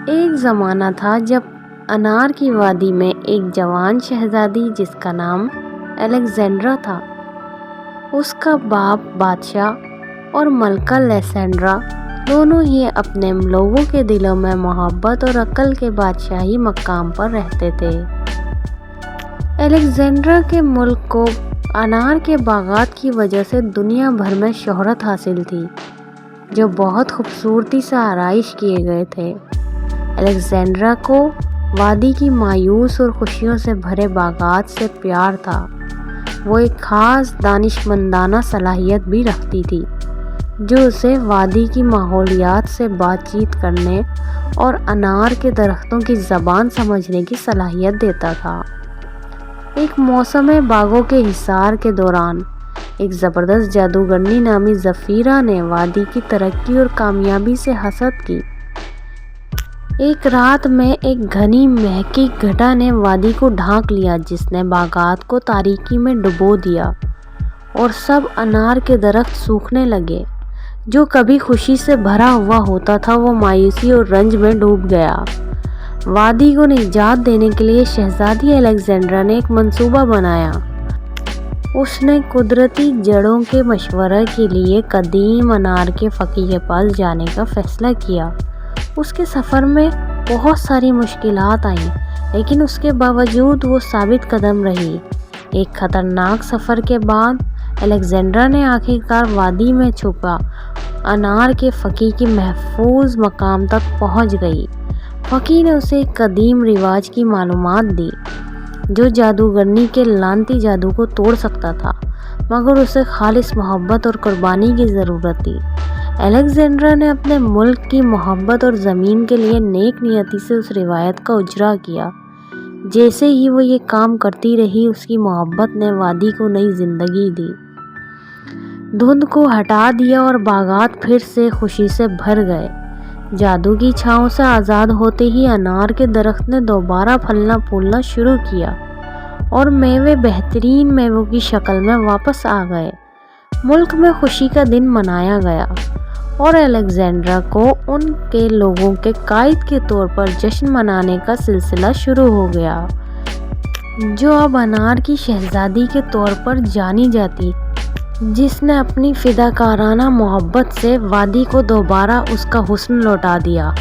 ایک زمانہ تھا جب انار کی وادی میں ایک جوان شہزادی جس کا نام الیگزینڈرا تھا۔ اس کا باپ بادشاہ اور ملکہ لیسینڈرا دونوں ہی اپنے لوگوں کے دلوں میں محبت اور عقل کے بادشاہی مقام پر رہتے تھے۔ الیگزینڈرا کے ملک کو انار کے باغات کی وجہ سے دنیا بھر میں شہرت حاصل تھی، جو بہت خوبصورتی سے آرائش کیے گئے تھے۔ الیگزینڈرا کو وادی کی مایوس اور خوشیوں سے بھرے باغات سے پیار تھا۔ وہ ایک خاص دانشمندانہ صلاحیت بھی رکھتی تھی، جو اسے وادی کی ماحولیات سے بات چیت کرنے اور انار کے درختوں کی زبان سمجھنے کی صلاحیت دیتا تھا۔ ایک موسم باغوں کے حصار کے دوران ایک زبردست جادوگرنی نامی زفیرہ نے وادی کی ترقی اور کامیابی سے حسد کی۔ ایک رات میں ایک گھنی مہکی گھٹا نے وادی کو ڈھانک لیا، جس نے باغات کو تاریکی میں ڈبو دیا اور سب انار کے درخت سوکھنے لگے۔ جو کبھی خوشی سے بھرا ہوا ہوتا تھا وہ مایوسی اور رنج میں ڈوب گیا۔ وادی کو نجات دینے کے لیے شہزادی الیگزینڈرا نے ایک منصوبہ بنایا۔ اس نے قدرتی جڑوں کے مشورے کے لیے قدیم انار کے فقیہ کے پاس جانے کا فیصلہ کیا۔ اس کے سفر میں بہت ساری مشکلات آئیں، لیکن اس کے باوجود وہ ثابت قدم رہی۔ ایک خطرناک سفر کے بعد الیگزینڈرا نے آخرکار وادی میں چھپا انار کے فقیہ کی محفوظ مقام تک پہنچ گئی۔ فقیہ نے اسے ایک قدیم رواج کی معلومات دی، جو جادوگرنی کے لعنتی جادو کو توڑ سکتا تھا، مگر اسے خالص محبت اور قربانی کی ضرورت تھی۔ الیگزینڈرا نے اپنے ملک کی محبت اور زمین کے لیے نیک نیتی سے اس روایت کا اجرا کیا۔ جیسے ہی وہ یہ کام کرتی رہی، اس کی محبت نے وادی کو نئی زندگی دی، دھند کو ہٹا دیا اور باغات پھر سے خوشی سے بھر گئے۔ جادو کی چھاؤں سے آزاد ہوتے ہی انار کے درخت نے دوبارہ پھلنا پھولنا شروع کیا اور میوے بہترین میووں کی شکل میں واپس آ گئے۔ ملک میں خوشی کا دن منایا گیا اور الیگزینڈرا کو ان کے لوگوں کے قائد کے طور پر جشن منانے کا سلسلہ شروع ہو گیا، جو اب انار کی شہزادی کے طور پر جانی جاتی، جس نے اپنی فداکارانہ محبت سے وادی کو دوبارہ اس کا حسن لوٹا دیا۔